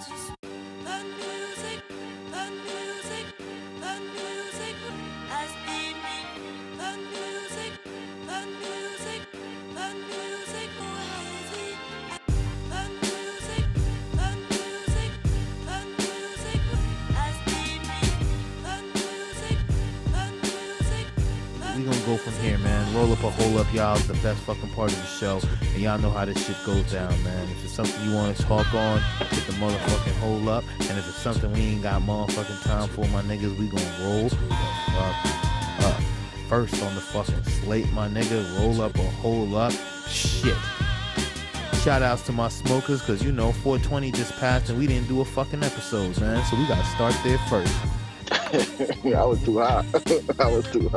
We gonna go from here, man. Roll up or hold up, y'all. It's the best fucking part of the show. And y'all know how this shit goes down, man. If it's something you want to talk on, get the motherfucking hold up. And if it's something we ain't got motherfucking time for, my niggas, we gonna roll up. First on the fucking slate, my nigga. Roll up or hold up. Shit. Shout outs to my smokers, because you know 420 just passed and we didn't do a fucking episode, man. So we gotta start there first. I was too hot. I was too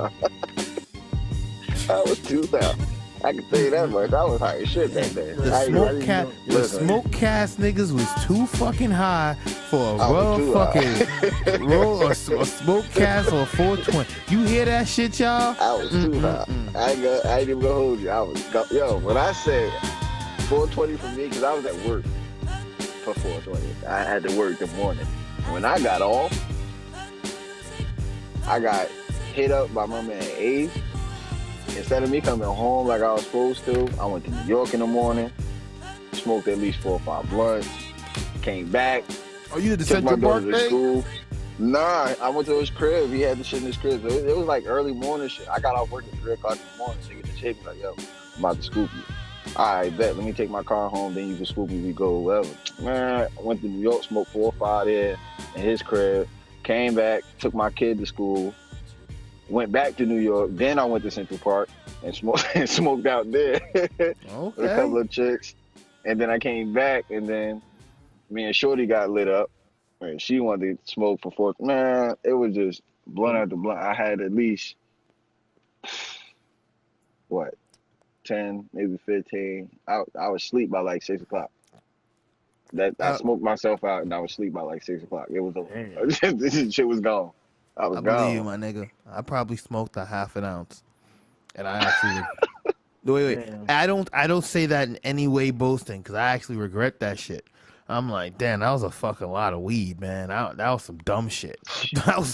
hot. I can tell you that much. I was high as shit that day. The smoke cast niggas was too fucking high for a smoke cast or 420. You hear that shit, y'all? I was too high. I ain't even gonna hold you. When I said 420 for me, because I was at work for 420. I had to work the morning. When I got off, I got hit up by my man Abe. Instead of me coming home like I was supposed to, I went to New York in the morning, smoked at least 4 or 5 blunts, came back. Oh, you did the Central Park thing? School. Nah, I went to his crib. He had the shit in his crib. It was like early morning shit. I got off work at 3 o'clock in the morning. Nigga just hit me like, yo, I'm about to scoop you. All right, bet. Let me take my car home. Then you can scoop me. We go wherever. Man, I went to New York, smoked 4 or 5 there in his crib. Came back, took my kid to school. Went back to New York. Then I went to Central Park and smoked out there with a couple of chicks. And then I came back, and then me and Shorty got lit up. And she wanted to smoke for 4. Man, it was just blunt after blunt. I had at least, 10, maybe 15. I was asleep by like 6 o'clock. I smoked myself out, and I was asleep by like 6 o'clock. It was over. This shit was gone. I was gone. Believe you, my nigga. I probably smoked a half an ounce, and I actually wait. I don't say that in any way boasting, because I actually regret that shit. I'm like, damn, that was a fucking lot of weed, man. That was some dumb shit. That was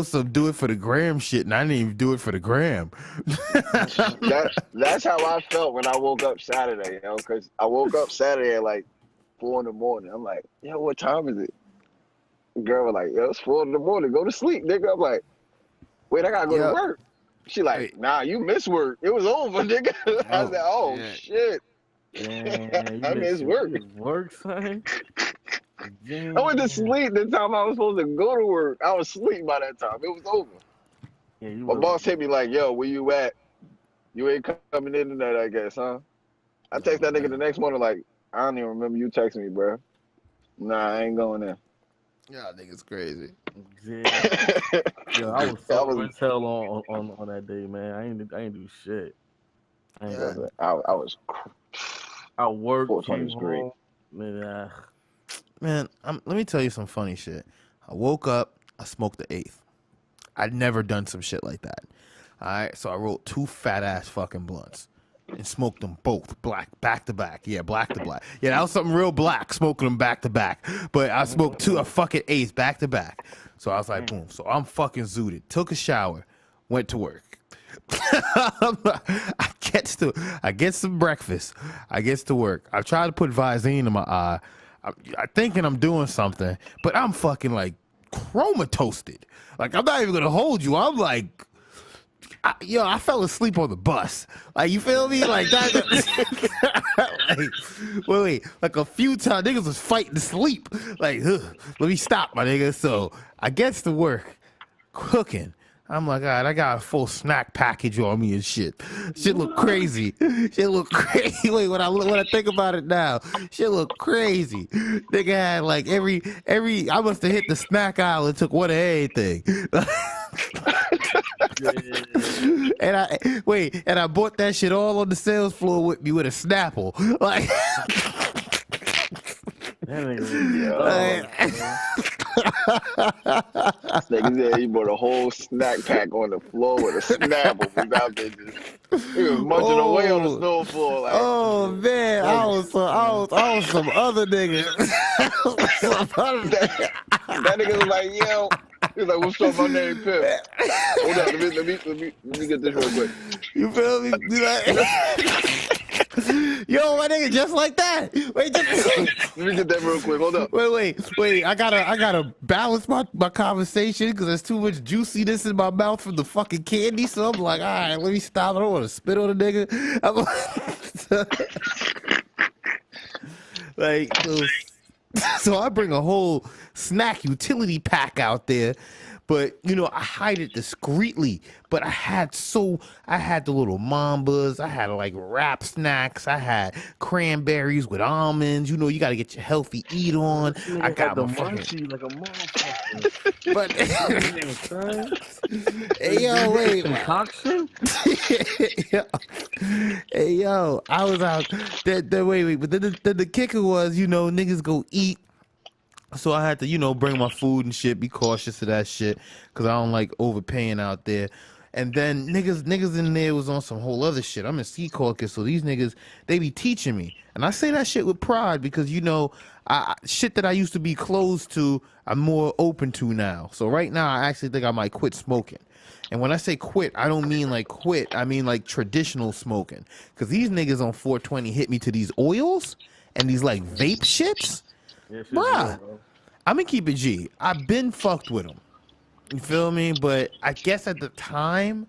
some do it for the gram shit, and I didn't even do it for the gram. That's how I felt when I woke up Saturday, because I woke up Saturday at like 4 in the morning. I'm like, yo, what time is it? Girl was like, yo, it's 4 in the morning. Go to sleep, nigga. I'm like, wait, I gotta go to work. She like, nah, you missed work. It was over, nigga. I was like, oh, shit. Damn, I missed work. Work, son? Damn. I went to sleep the time I was supposed to go to work. I was asleep by that time. It was over. Yeah, My boss hit me like, yo, where you at? You ain't coming in tonight, I guess, huh? I text that nigga the next morning like, I don't even remember you texting me, bro. Nah, I ain't going there. Y'all niggas crazy. Yeah. Yo, I was so as hell on that day, man. I ain't do shit. I worked. 420 was great. Man, let me tell you some funny shit. I woke up, I smoked the 8th. I'd never done some shit like that. All right, so I rolled 2 fat ass fucking blunts and smoked them both back to back. Yeah, black to black. Yeah, that was something real black, smoking them back to back. But I smoked a fucking 8th back to back. So I was like, boom. So I'm fucking zooted. Took a shower, went to work. I get some breakfast. I get to work. I try to put Visine in my eye. I'm thinking I'm doing something, but I'm fucking like chroma-toasted. Like, I'm not even gonna hold you. I'm like, I fell asleep on the bus. Like, you feel me? Like that. Like, wait. Like a few times, niggas was fighting to sleep. Like, let me stop, my nigga. So I gets to work, cooking. I'm like, all right, I got a full snack package on me and shit. Shit look crazy. Shit look crazy. Wait, when I think about it now, shit look crazy. Nigga had like every I must have hit the snack aisle and took one of everything. And I bought that shit all on the sales floor with me with a Snapple. Like Nigga said he bought a whole snack pack on the floor with a Snapple. Was out there just he was munching away on the snow floor. Like, oh man, I was some other nigga. that nigga was like, yo. He's like, what's up? My name Pip. Hold on, let me get this real quick. You feel me? Yo, my nigga, just like that. Wait, let me get that real quick. Hold up. Wait. I gotta balance my conversation because there's too much juiciness in my mouth from the fucking candy. So I'm like, all right, let me stop. I don't want to spit on a nigga. So I bring a whole snack utility pack out there, but you know I hide it discreetly. But I had the little mambas, I had like wrap snacks, I had cranberries with almonds. You know you got to get your healthy eat on. I got the my fucking munchie like a motherfucker. But hey yo, wait, concoction. Hey yo, I was out. Wait, but then the kicker was, you know, niggas go eat. So I had to, you know, bring my food and shit, be cautious of that shit, because I don't like overpaying out there. And then niggas in there was on some whole other shit. I'm in Sea Caucus, so these niggas, they be teaching me. And I say that shit with pride because, you know, shit that I used to be closed to, I'm more open to now. So right now, I actually think I might quit smoking. And when I say quit, I don't mean like quit. I mean like traditional smoking. Because these niggas on 420 hit me to these oils and these like vape shits. Yeah, bruh, I'm gonna keep it G. I've been fucked with them. You feel me? But I guess at the time,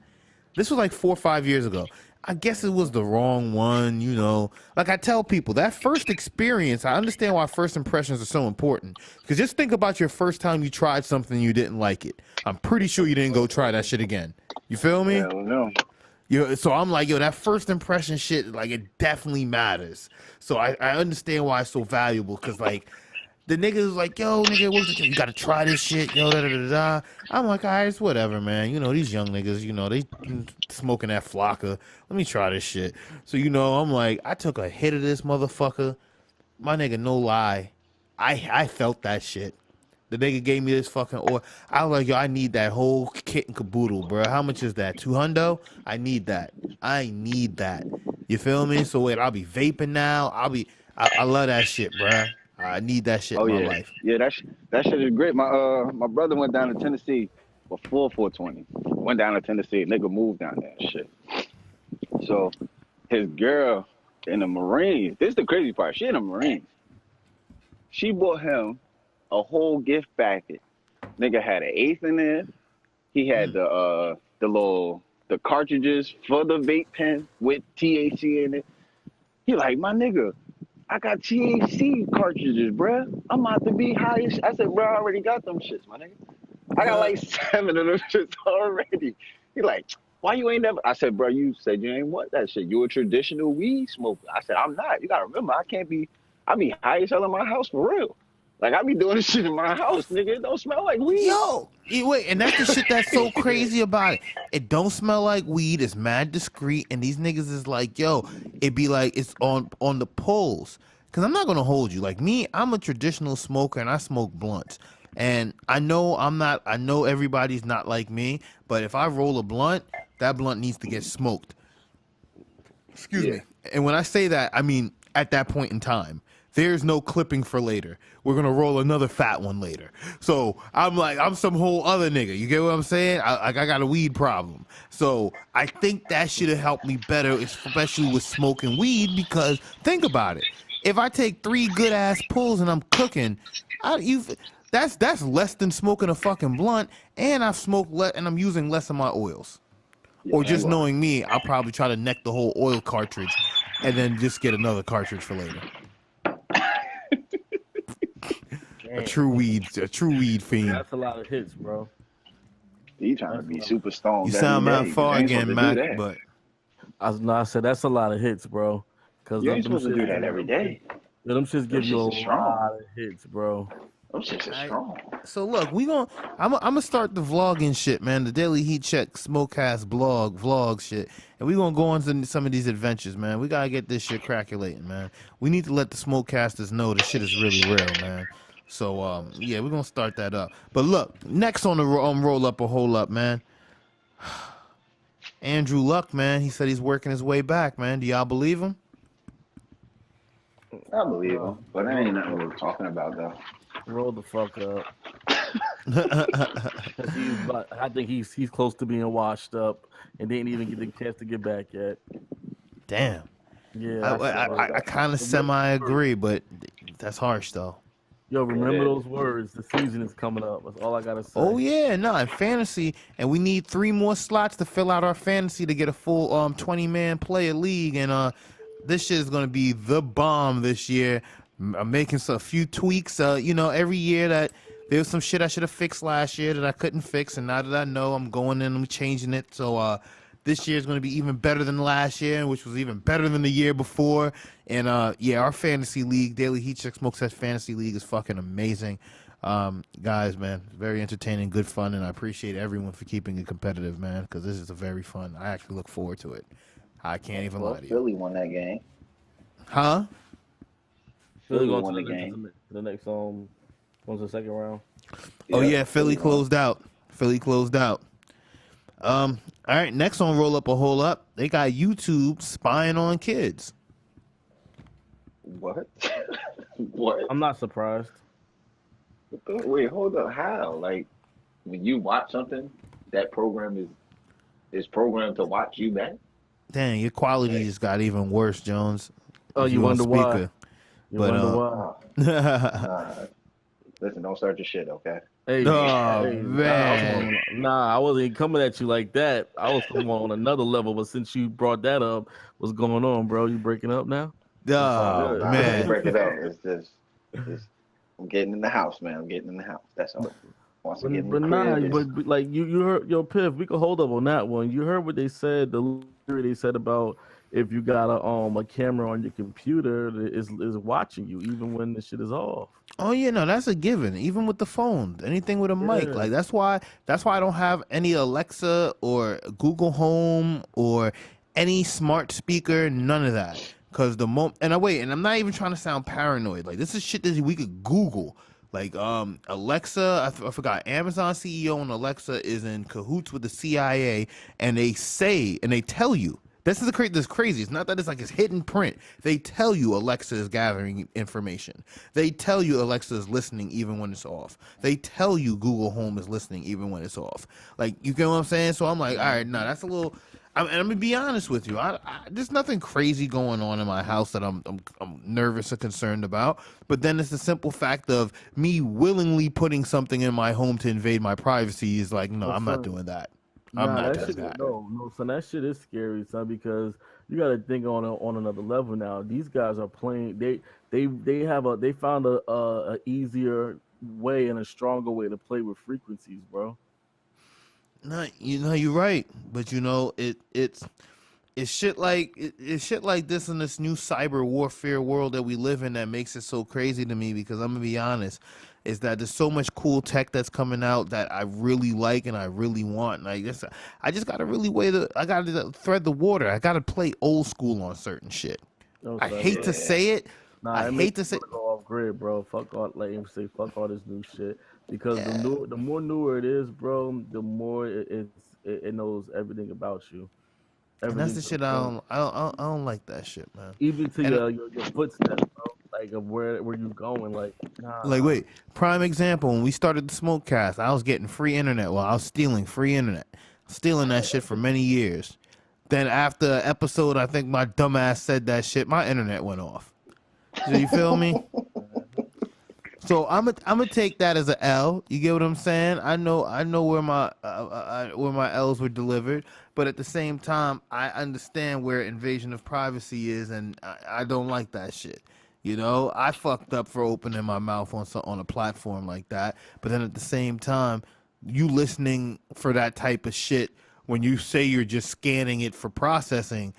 this was like 4 or 5 years ago. I guess it was the wrong one, you know. Like I tell people, that first experience, I understand why first impressions are so important. Because just think about your first time you tried something and you didn't like it. I'm pretty sure you didn't go try that shit again. You feel me? Hell no. So I'm like, yo, that first impression shit, like, it definitely matters. So I understand why it's so valuable, because, like, the niggas like, yo, nigga, you gotta try this shit, yo, da-da-da-da. I'm like, all right, it's whatever, man. You know, these young niggas, you know, they smoking that Flocka. Let me try this shit. So, you know, I'm like, I took a hit of this motherfucker. My nigga, no lie, I felt that shit. The nigga gave me this fucking oil. I was like, yo, I need that whole kit and caboodle, bro. How much is that? $200? I need that. You feel me? So wait, I'll be vaping now. I love that shit, bro. I need that shit in my life. Yeah, that shit is great. My brother went down to Tennessee before 420. Went down to Tennessee. Nigga moved down there and shit. So his girl in the Marines, this is the crazy part. She in the Marines. She bought him a whole gift packet. Nigga had an eighth in there. He had the cartridges for the vape pen with THC in it. He like, my nigga, I got THC cartridges, bruh. I'm about to be high as I said, bruh, I already got them shits, my nigga. I got like 7 of them shits already. He like, why you ain't never? I said, bro, you said you ain't want that shit. You a traditional weed smoker. I said, I'm not. You gotta remember, I be high as hell in my house for real. Like, I be doing this shit in my house, nigga. It don't smell like weed. Yo, wait, and that's the shit that's so crazy about it. It don't smell like weed. It's mad discreet, and these niggas is like, yo, it be like it's on the pulls. Because I'm not going to hold you. Like me, I'm a traditional smoker, and I smoke blunts. And I know everybody's not like me, but if I roll a blunt, that blunt needs to get smoked. Excuse me. And when I say that, I mean at that point in time. There's no clipping for later. We're going to roll another fat one later. So I'm like, I'm some whole other nigga. You get what I'm saying? I got a weed problem. So I think that should have helped me better, especially with smoking weed, because think about it. If I take 3 good ass pulls and I'm cooking, that's less than smoking a fucking blunt, and I've smoked and I'm using less of my oils. Or just knowing me, I'll probably try to neck the whole oil cartridge and then just get another cartridge for later. A true weed fiend. That's a lot of hits, bro. He trying to be super stoned. You sound not far again, Mac, but I said that's a lot of hits, bro. Cause you ain't supposed to do that every day. Yeah, them shits give you a lot of hits, bro. Them shits are strong. So look, I'm gonna start the vlogging shit, man. The Daily Heat Check Smokecast vlog shit, and we gonna go on to some of these adventures, man. We gotta get this shit crackulating, man. We need to let the smokecasters know this shit is really real, man. So yeah, we're gonna start that up. But look, next on the roll up or hold up, man. Andrew Luck, man. He said he's working his way back, man. Do y'all believe him? I believe him, but that ain't nothing we're talking about though. Roll the fuck up. I think he's close to being washed up and didn't even get the chance to get back yet. Damn. Yeah, I kind of semi-agree, but that's harsh though. Yo, remember those words. The season is coming up. That's all I gotta say. Oh yeah, no, in fantasy, and we need 3 more slots to fill out our fantasy to get a full 20-man player league, and this shit is gonna be the bomb this year. I'm making a few tweaks. Every year that there was some shit I should have fixed last year that I couldn't fix, and now that I know, I'm going in, I'm changing it. So this year is going to be even better than last year, which was even better than the year before. And yeah, our fantasy league, DailyHeatChecc Smoke Test Fantasy League, is fucking amazing. Guys, man, very entertaining, good fun, and I appreciate everyone for keeping it competitive, man, because this is a very fun. I actually look forward to it. I can't even lie to you. Philly won that game. Huh? Philly won the game. The next was the second round. Oh yeah, Philly closed out. All right, next on Roll Up or Hole Up, they got YouTube spying on kids. What? What? I'm not surprised. Wait, hold up. How? Like, when you watch something, that program is programmed to watch you back? Dang, your quality just got even worse, Jones. Oh, you wonder why? Wonder why? Listen, don't start your shit, okay? Hey, man. Nah, I wasn't coming at you like that. I was coming on another level, but since you brought that up, what's going on, bro? You breaking up now? Oh, man. Break it up. It's just, I'm getting in the house, man. I'm getting in the house. That's all. Once I get in the crib, but like you heard, yo, Piff, we could hold up on that one. You heard what they said, they said about if you got a camera on your computer that is watching you even when the shit is off. Oh yeah, no, that's a given. Even with the phone, anything with a mic, like that's why I don't have any Alexa or Google Home or any smart speaker, none of that. Cause the moment, and I'm not even trying to sound paranoid. Like this is shit that we could Google. Like Alexa, I forgot. Amazon CEO and Alexa is in cahoots with the CIA, and they tell you. This is crazy. It's not that it's hidden print. They tell you Alexa is gathering information. They tell you Alexa is listening even when it's off. They tell you Google Home is listening even when it's off. Like, you get what I'm saying? So I'm like, all right, no, that's a little. I'm gonna be honest with you. There's nothing crazy going on in my house that I'm nervous or concerned about. But then it's the simple fact of me willingly putting something in my home to invade my privacy is like, no, I'm not doing that. I'm not doing that. No, son, that shit is scary, son, because you got to think on another level now. These guys are playing. They found a easier way and a stronger way to play with frequencies, bro. No, you're right, but it's shit like this in this new cyber warfare world that we live in that makes it so crazy to me. Because I'm gonna be honest, is that there's so much cool tech that's coming out that I really like and I really want. Like this, I just gotta really I gotta thread the water. I gotta play old school on certain shit. I hate to say it. I hate to say go off grid, bro. Fuck all this new shit. Because the more newer it is, bro, the more it knows everything about you. And that's the shit I don't like that shit, man. Even to your footsteps, bro. Like of where you going, like nah. Like wait, prime example, when we started the Smokecast, I was getting free internet. Well, I was stealing free internet. Stealing that shit for many years. Then after an episode, I think my dumbass said that shit, my internet went off. So you feel me? So I'm gonna take that as an L. You get what I'm saying? I know where my L's were delivered, but at the same time, I understand where invasion of privacy is, and I don't like that shit. I fucked up for opening my mouth on a platform like that. But then at the same time, you listening for that type of shit when you say you're just scanning it for processing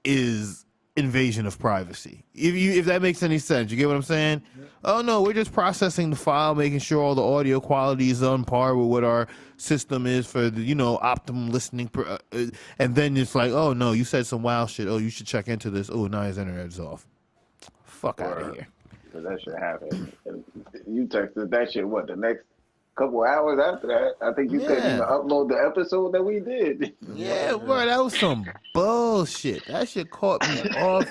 is invasion of privacy. If that makes any sense, you get what I'm saying? Yeah. Oh no, we're just processing the file, making sure all the audio quality is on par with what our system is for the optimum listening. And then it's like, oh no, you said some wild shit. Oh, you should check into this. Oh, now his internet is off. Fuck out of here. 'Cause that shit happened. And you texted that shit, what, the next couple hours after that? I think you couldn't even upload the episode that we did. Yeah, bro, that was some bullshit. That shit caught me off.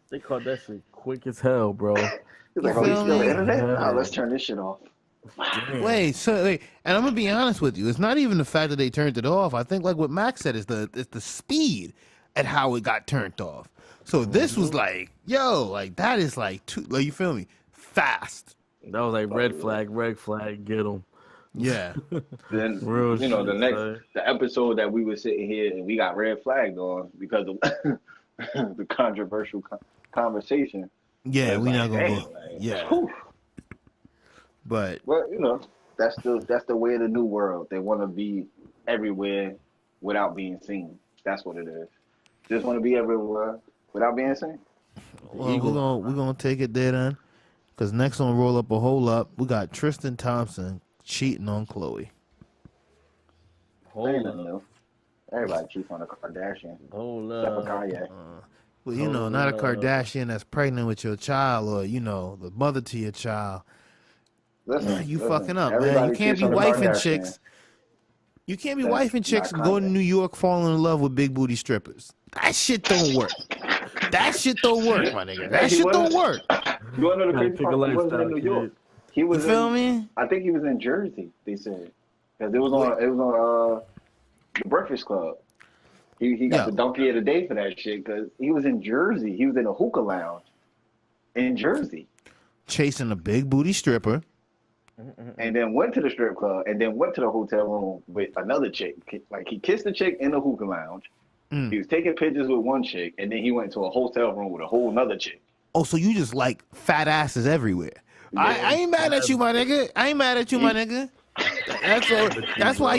They caught that shit quick as hell, bro. He's like, oh, you still on the internet? Oh, let's turn this shit off. Wait, and I'm gonna be honest with you. It's not even the fact that they turned it off. I think, like what Max said, it's the speed at how it got turned off. So this was like, yo, like that is like too, like, you feel me? Fast. That was like red flag, get them. Yeah. Then the episode that we were sitting here and we got red flagged on because of the controversial conversation. Yeah, we not gonna go. Like, yeah. Whew. But that's the way of the new world. They want to be everywhere without being seen. That's what it is. Just want to be everywhere without being seen. Well, we're gonna take it there then, because next on Roll Up a Hole Up, we got Tristan Thompson cheating on Chloe. Everybody cheats on a Kardashian. Except for Kanye. Well, not a Kardashian that's pregnant with your child, or the mother to your child. Listen, fucking up, man. You can't be wifing chicks. You can't be wifing chicks and go to New York, falling in love with big booty strippers. That shit don't work. That shit don't work, my nigga. That shit don't work. You want to know the crazy part? He wasn't in New York. He was. You feel me? I think he was in Jersey. They said because it was on the Breakfast Club. He got the donkey of the day for that shit because he was in Jersey. He was in a hookah lounge in Jersey, chasing a big booty stripper. And then went to the strip club, and then went to the hotel room with another chick. Like, he kissed the chick in the hookah lounge. He was taking pictures with one chick, and then he went to a hotel room with a whole nother chick. Oh, so you just like fat asses everywhere. Yeah. I ain't mad at you, my nigga. That's why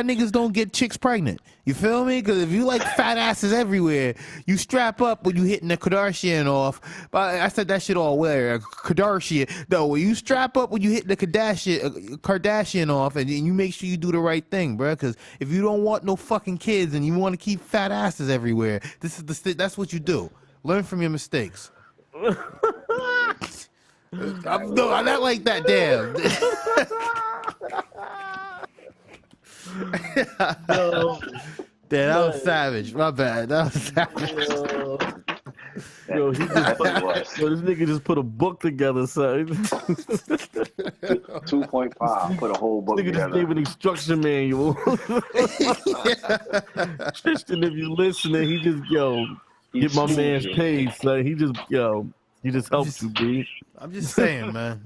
niggas don't get chicks pregnant. You feel me? Because if you like fat asses everywhere, you strap up when you hitting the Kardashian off. But I said that shit all where Kardashian. No, when you strap up when you hit the Kardashian off, and you make sure you do the right thing, bro. Because if you don't want no fucking kids and you want to keep fat asses everywhere, that's what you do. Learn from your mistakes. I'm not like that. Damn. Damn, that was savage. My bad. That was savage. This nigga just put a book together, son. 2.5. Put a whole book together. Nigga just gave an instruction manual. Tristan, if you listening, he just get my man's paid, son. He just helped you, B. I'm just saying, man.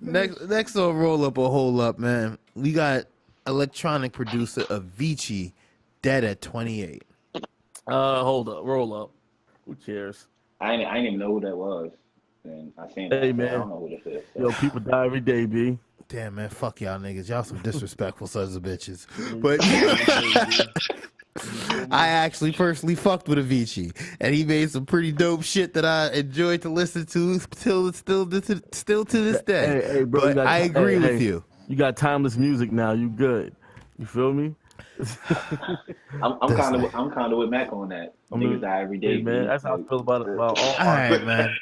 Next on Roll Up a Hole Up, man. We got electronic producer Avicii dead at 28. Hold up, roll up. Who cares? I didn't even know who that was. And I seen that. Hey, man. I don't know who this is. So. Yo, people die every day, B. Damn, man. Fuck y'all niggas. Y'all some disrespectful sons of bitches. But I actually personally fucked with Avicii, and he made some pretty dope shit that I enjoyed to listen to still to this day. Hey, bro, but I agree with you. You got timeless music now. You good? You feel me? I'm kind of with Mac on that. Niggas die every day, man. That's how I feel about it. All right, man.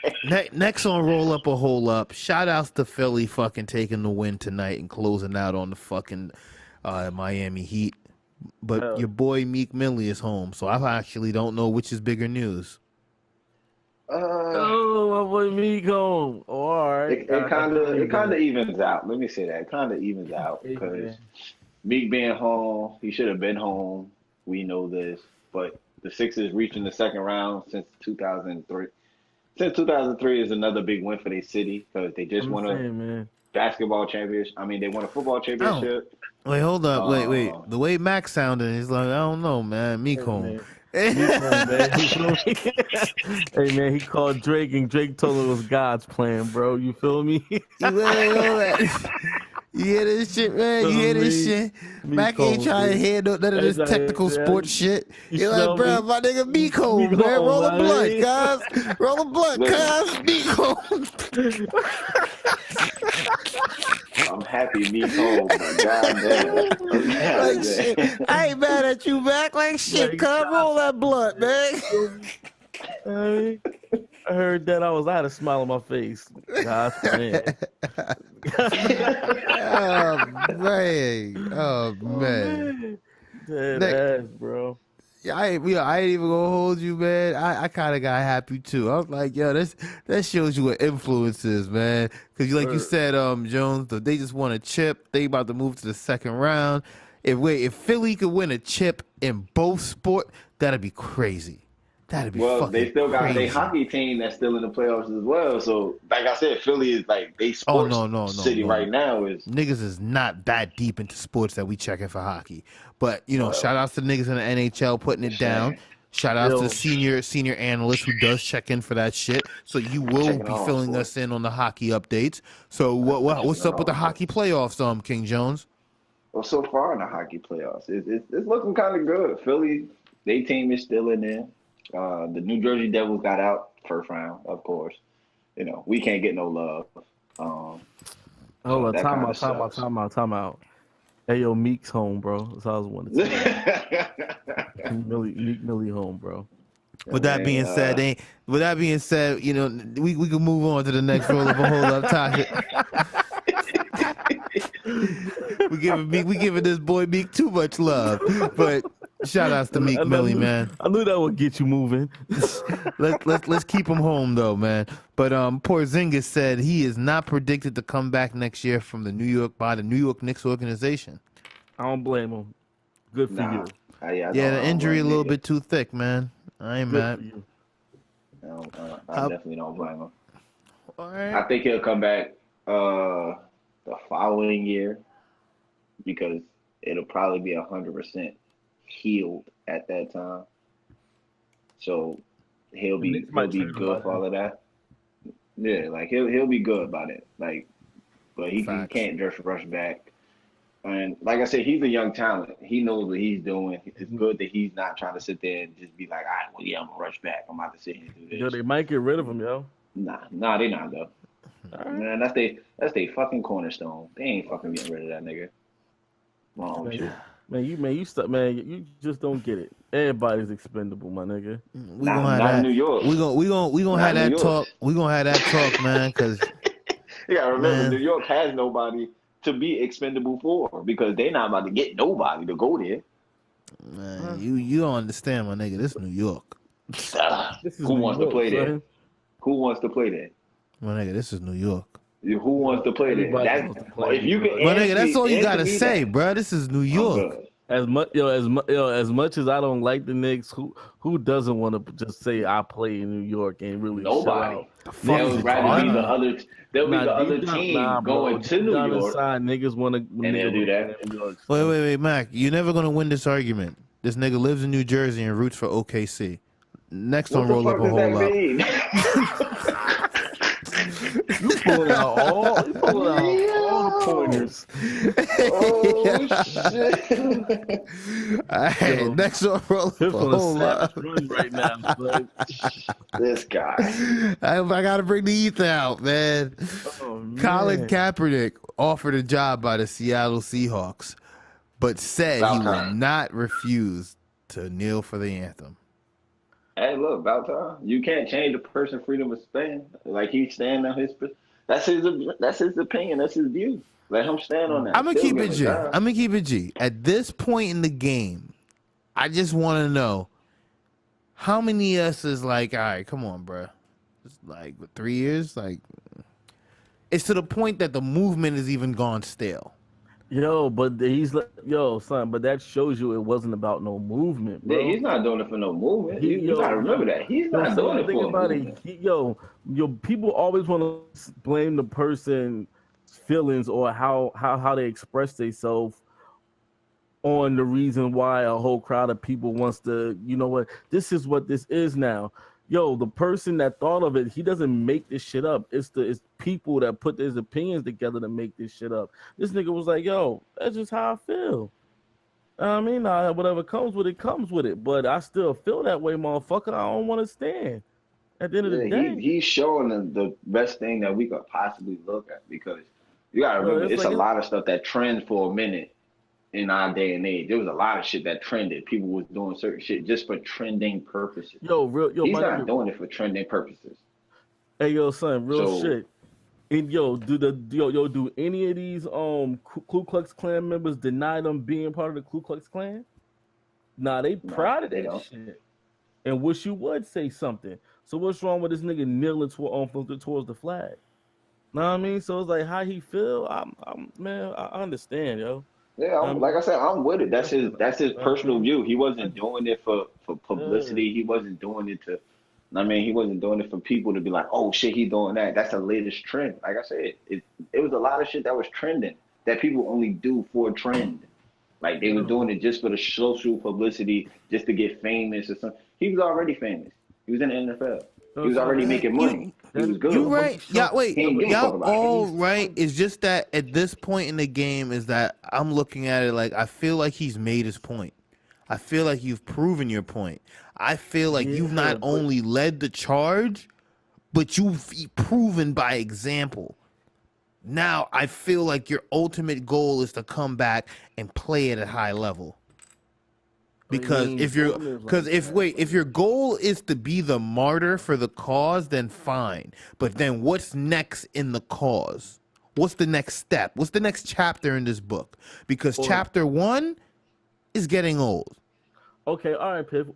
Next on Roll Up a Hole Up. Shout outs to Philly fucking taking the win tonight and closing out on the fucking Miami Heat. But your boy Meek Millie is home, so I actually don't know which is bigger news. My boy Meek home. Oh, all right. It kind of evens out. Let me say that. It kind of evens out because Meek being home, he should have been home. We know this, but the Sixers reaching the second round since 2003. Since 2003 is another big win for their city because they just won a basketball championship. I mean, they won a football championship. Wait, hold up. Wait. The way Max sounded, he's like, I don't know, man. Meek home. Hey, man, he called Drake, and Drake told him it was God's plan, bro. You feel me? You hear this shit, man? You hear this shit? Mac ain't trying to hear none of this technical sports shit. You're like, bro, my nigga Meek home, man. Roll a blunt, guys. Roll a blunt, guys. Meek home. I'm happy Meek home, but goddamn. Like shit. I ain't mad at you, Mac. Like shit, come roll that blunt, man. I heard that. I had a smile on my face. God's plan. Oh man. Oh Oh man. man, dead Nick, ass, bro. yeah, I ain't even gonna hold you, man. I kind of got happy too. I was like, yo, that shows you what influence is, man. Because like you said, Jones, they just won a chip. They about to move to the second round. If Philly could win a chip in both sport, that'd be crazy. That'd be Well, fucking they still got crazy. their hockey team that's still in the playoffs as well. So, like I said, Philly is like they sports city right now. Is Niggas is not that deep into sports that we checking for hockey. But shout outs to niggas in the NHL putting it down. Shout outs to the senior analyst who does check in for that shit. So you will be filling us in on the hockey updates. So what's up with the hockey playoffs, King Jones? Well, so far in the hockey playoffs, it's looking kind of good. Philly, their team is still in there. The New Jersey Devils got out first round, of course. We can't get no love. Hold on, time out. Hey, yo, Meek's home, bro. That's how I was wanting to say. Meek Millie home, bro. With that being said, we can move on to the next roll of a hold up topic. we giving this boy Meek too much love, but shout outs to Meek Millie, man. I knew that would get you moving. let's keep him home though, man. But Porzingis said he is not predicted to come back next year from the New York Knicks organization. I don't blame him. Good for you. The injury a little bit too thick, man. I ain't mad. I definitely don't blame him. All right. I think he'll come back the following year because it'll probably be 100% healed at that time. So he'll be good for all of that. Yeah, like he'll be good about it. Like, but he can't just rush back. And like I said, he's a young talent. He knows what he's doing. It's good that he's not trying to sit there and just be like, all right, well, yeah, I'm gonna rush back. I'm about to sit here and do this. Yo, they might get rid of him, yo. Nah, they not though. Right. Man, that's they fucking cornerstone. They ain't fucking getting rid of that nigga. Wrong with you. You just don't get it. Everybody's expendable, my nigga. We gonna have that. New York. We gonna have that talk. We gonna have that talk, man. Because you gotta remember, New York has nobody to be expendable for because they're not about to get nobody to go there. Man, you don't understand, my nigga. This is New York. Who wants to play there? Who wants to play there? My nigga, this is New York. Who wants to play there? If you can, my nigga, that's all you gotta say, bro. This is New York. As much as I don't like the Knicks, who doesn't want to just say I play in New York and really nobody? They'll rather be the other team going to New York. Niggas want to, and they'll do that. Wait, Mac, you're never gonna win this argument. This nigga lives in New Jersey and roots for OKC. Next on roll up a whole up. You pulling out all the pointers. Oh shit! All right, next on roll up a whole up. Right now, this guy. I gotta bring the ether out, man. Colin Kaepernick offered a job by the Seattle Seahawks, but said he would not refuse to kneel for the anthem. Hey, look, about time. You can't change a person's freedom of stand. Like he's standing on his. That's his opinion. That's his view. Let him stand on that. I'm gonna keep it G. At this point in the game, I just want to know how many of us is like, all right, come on, bro. It's like 3 years. Like, it's to the point that the movement is even gone stale. But son, but that shows you it wasn't about no movement, bro. Yeah, he's not doing it for no movement. You gotta remember that. He's not doing it for a movement. People always want to blame the person's feelings or how they express themselves on the reason why a whole crowd of people wants to, this is what this is now. The person that thought of it, he doesn't make this shit up. It's people that put his opinions together to make this shit up. This nigga was like, that's just how I feel. I mean, whatever comes with it, comes with it. But I still feel that way, motherfucker. I don't want to stand. At the end of the day. He's showing the best thing that we could possibly look at because you got to remember, it's a lot of stuff that trends for a minute. In our day and age, there was a lot of shit that trended. People was doing certain shit just for trending purposes. He's not doing it for trending purposes. Hey, yo, son, real So shit. And do any of these Ku Klux Klan members deny them being part of the Ku Klux Klan? Nah, they no, proud of they that don't. shit and wish you would say something. So what's wrong with this nigga kneeling towards the flag? Know what I mean? So it's like how he feel. Man, I understand, yo. Yeah, I like mean, I said, I'm with it. That's his I personal mean, view. He I, wasn't doing it for yeah. publicity. He wasn't doing it to. I mean, he wasn't doing it for people to be like, oh shit, he doing that. That's the latest trend. Like I said, it was a lot of shit that was trending that people only do for a trend. Like they was doing it just for the social publicity, just to get famous or something. He was already famous. He was in the NFL. He was So already that, making money. You He was you yeah, good. but he right. show, Yeah, wait. He yeah, ain't but give a fuck Y'all about it. all he's right. It's just that at this point in the game is that I'm looking at it like I feel like he's made his point. I feel like you've proven your point. I feel like you've yeah, not but only led the charge, but you've proven by example. Now I feel like your ultimate goal is to come back and play at a high level. he Because ain't if you're, doing it because like if that. wait, if your goal is to be the martyr for the cause, then fine. But then what's next in the cause? What's the next step? What's the next chapter in this book? Because Or chapter 1 is getting old. okay, all right, Piff.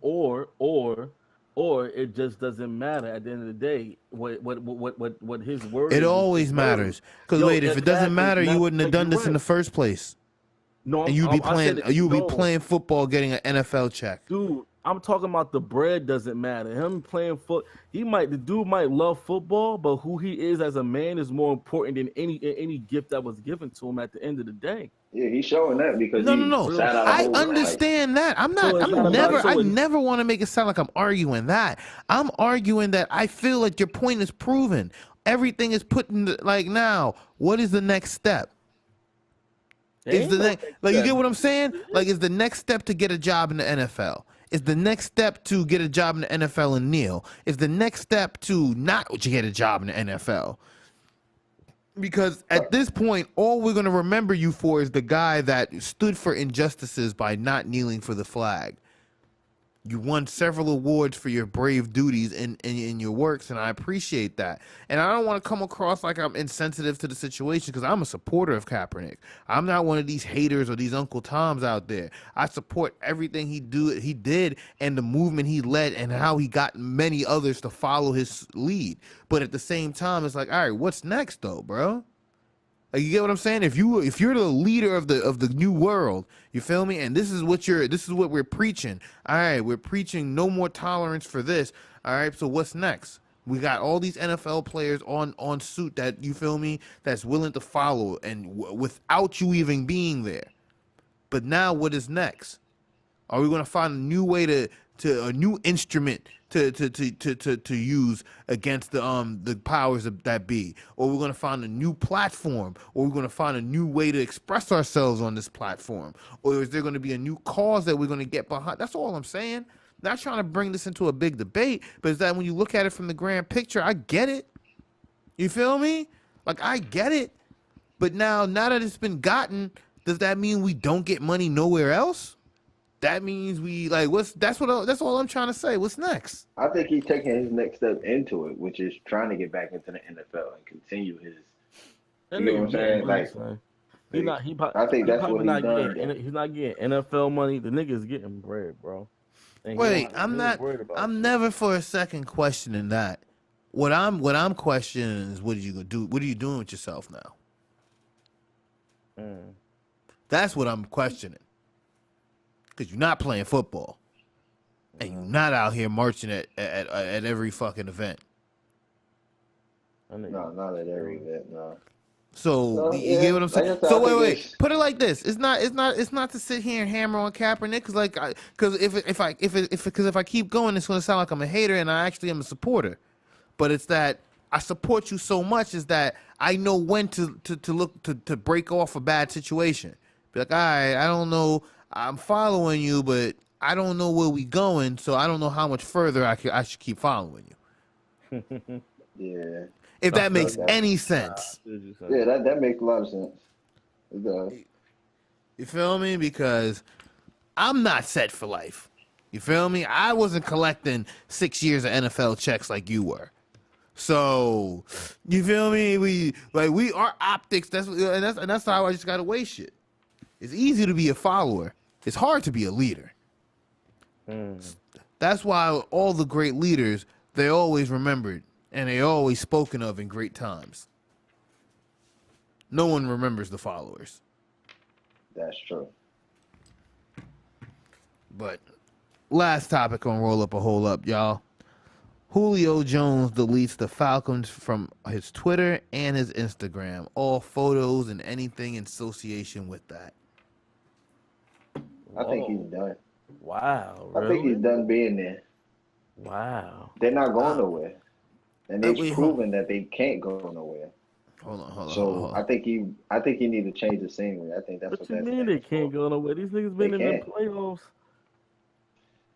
Or it just doesn't matter at the end of the day. What his It word is his always word. matters. Because Yo, wait, if it doesn't exactly. matter, you Not wouldn't have like done you're this in right. the first place. No, And you'd be I said playing, it, you would be no. playing football, getting an NFL check. Dude, I'm talking about the bread doesn't matter. Him playing foot, the dude might love football, but who he is as a man is more important than any gift that was given to him at the end of the day. Yeah, he's showing that because No, no, he no. Real sat out a shit, I whole bro. like. understand that. So it's not about I so it, never want to make it sound like I'm arguing that. I'm arguing that I feel like your point is proven. Everything is put in the, like now, what is the next step? there Is ain't the no next, next like, you step. get what I'm saying? Like, is the next step to get a job in the NFL? Is the next step to get a job in the NFL and kneel? Is the next step to not get a job in the NFL? Because at this point, all we're going to remember you for is the guy that stood for injustices by not kneeling for the flag. You won several awards for your brave duties in your works, and I appreciate that. And I don't want to come across like I'm insensitive to the situation because I'm a supporter of Kaepernick. I'm not one of these haters or these Uncle Toms out there. I support everything he did, and the movement he led, and how he got many others to follow his lead. But at the same time, it's like, all right, what's next, though, bro? Like, you get what I'm saying? If you're the leader of the new world, you feel me? And this is what we're preaching. All right, we're preaching no more tolerance for this. All right, so what's next? We got all these NFL players on suit that, you feel me, that's willing to follow and without you even being there. But now what is next? Are we going to find a new way to a new instrument to use against the powers that be, or we're going to find a new platform, or we're going to find a new way to express ourselves on this platform, or is there going to be a new cause that we're going to get behind? That's all I'm saying. Not trying to bring this into a big debate, but it's that when you look at it from the grand picture, I get it. You feel me? Like, I get it. But now that it's been gotten, does that mean we don't get money nowhere else? That means we like that's all I'm trying to say. What's next? I think he's taking his next step into it, which is trying to get back into the NFL and continue his. That You know what nigga I'm getting saying? money, Like, son. I think He that's probably what he's not done. getting. He's not getting NFL money. The nigga's getting bread, bro. And Wait, he ain't worried about I'm shit. never for a second questioning that. What I'm questioning is what are you gonna do? What are you doing with yourself now? That's what I'm questioning. Because you're not playing football, and you're not out here marching at every fucking event. No, not at every event. No. So No, you get what I'm saying? like I said, So I think wait. it's Put it like this: it's not to sit here and hammer on Kaepernick, because if I keep going, it's gonna sound like I'm a hater, and I actually am a supporter. But it's that I support you so much is that I know when to look to break off a bad situation. Be like, all right, I don't know, I'm following you, but I don't know where we going, so I don't know how much further I should keep following you. yeah. If that makes that- any sense. Yeah, that makes a lot of sense. It does. You feel me? Because I'm not set for life. You feel me? I wasn't collecting 6 years of NFL checks like you were. So you feel me? We our optics. That's how I just gotta weigh shit. It's easy to be a follower. It's hard to be a leader. That's why all the great leaders, they always remembered and they always spoken of in great times. No one remembers the followers. That's true. But last topic on Roll Up a Hole Up, y'all. Julio Jones deletes the Falcons from his Twitter and his Instagram. All photos and anything in association with that. I think he's done. Wow. Really? I think he's done being there. Wow. They're not going nowhere. And they've proven that they can't go nowhere. Hold on. So I think he need to change the scenery. I think that's what you mean they can't go nowhere? These niggas been in the playoffs.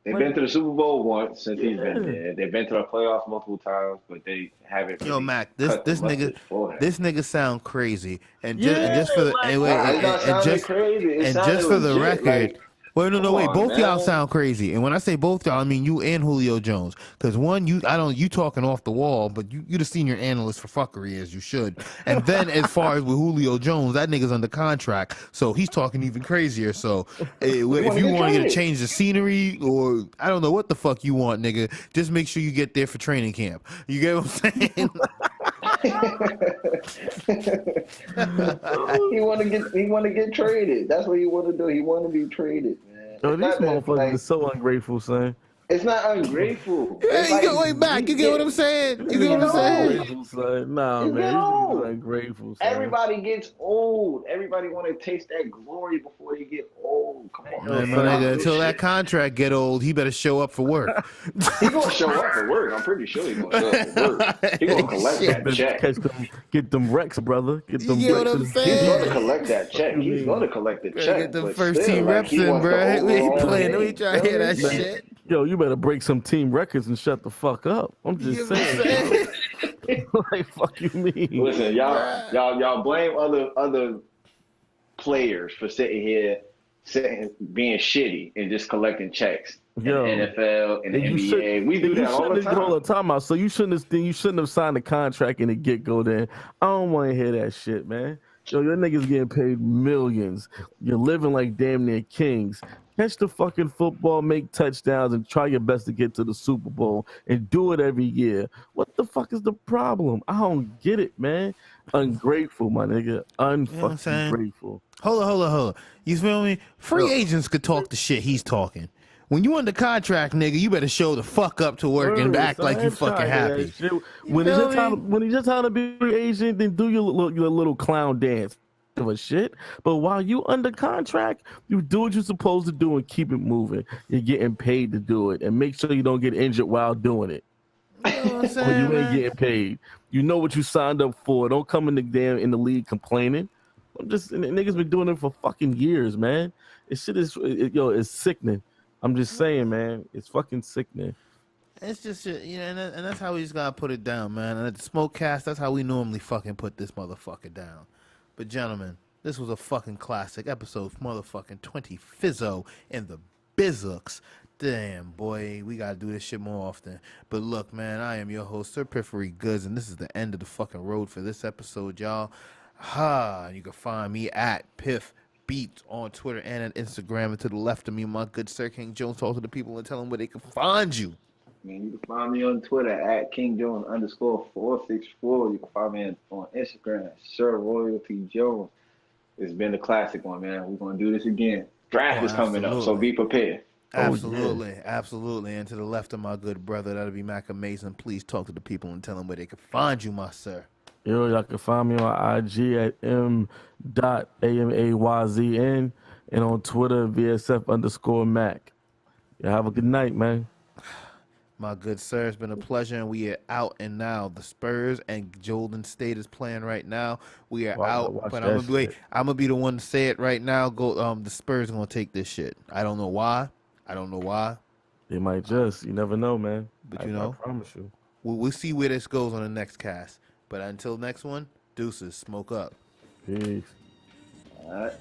They've been to the Super Bowl once since he's been there. They've been to the playoffs multiple times, but they haven't. Yo, Mac, this nigga sound crazy, and just for the record. Wait, wait. Both y'all sound crazy, and when I say both y'all, I mean you and Julio Jones. Because one, you talking off the wall, but you the senior analyst for fuckery as you should. And then as far as with Julio Jones, that nigga's under contract, so he's talking even crazier. So if you want to change the scenery, or I don't know what the fuck you want, nigga, just make sure you get there for training camp. You get what I'm saying? He want to get traded. That's what he want to do. He want to be traded, man. Yo, these motherfuckers are so ungrateful, son. It's not ungrateful. Wait, Mac, you get what I'm saying? You get what I'm saying? Nah, man, these niggas are ungrateful, son. Everybody gets old. Everybody want to taste that glory before they get old. Come on, man. Until that contract get old, he better show up for work. He gonna show up for work. I'm pretty sure he gonna show up for work. He gonna collect that check. Get them Rex, brother. Get them you Rex. Know what I'm saying? He's gonna collect that check. He's gonna collect the check. Get the first team reps in, bro. We ain't playing. We trying to hear that shit. Yo, you better break some team records and shut the fuck up. I'm just saying. Like, fuck you mean? Listen, y'all blame other players for being shitty and just collecting checks. Yo, in the NFL and the NBA. We do that all the time. Hold the time out. So you shouldn't have signed the contract in the get-go then. I don't want to hear that shit, man. Yo, your niggas getting paid millions. You're living like damn near kings. Catch the fucking football, make touchdowns, and try your best to get to the Super Bowl and do it every year. What the fuck is the problem? I don't get it, man. Ungrateful, my nigga. Unfucking grateful. Hold on. You feel me? Free agents could talk the shit he's talking. When you under contract, nigga, you better show the fuck up to work and act like you fucking happy. When it's your time to be free agent, then do your little clown dance of a shit. But while you under contract, you do what you're supposed to do and keep it moving. You're getting paid to do it, and make sure you don't get injured while doing it. You know what I'm saying, or you ain't getting paid. You know what you signed up for. Don't come in the league complaining. Niggas been doing it for fucking years, man. It's sickening. I'm just saying, man, it's fucking sickening. It's just, and that's how we just gotta put it down, man. And at the Smokecast, that's how we normally fucking put this motherfucker down. But gentlemen, this was a fucking classic episode, motherfucking 20 Fizzo and the Bizooks. Damn, boy, we gotta do this shit more often. But look, man, I am your host, Sir PifferyGoodz, and this is the end of the fucking road for this episode, y'all. You can find me at Piff Beats on Twitter and on Instagram. And to the left of me, my good Sir King Jones, talk to the people and tell them where they can find you. Man, you can find me on Twitter at KingJones_464. You can find me on Instagram, Sir Royalty Jones. It's been a classic one, man. We're gonna do this again. Draft is coming up, so be prepared. Absolutely. And to the left of my good brother, that'll be Mac Amazing. Please talk to the people and tell them where they can find you, my sir. Yo, y'all can find me on IG at m.amayzn and on Twitter, VSF_Mac. Y'all have a good night, man. My good sir, it's been a pleasure, and we are out and now. The Spurs and Golden State is playing right now. We are out, but I'm gonna be the one to say it right now. The Spurs are gonna take this shit. I don't know why. They might just. You never know, man. But I promise you. We'll see where this goes on the next cast. But until next one, deuces, smoke up. Peace. All right.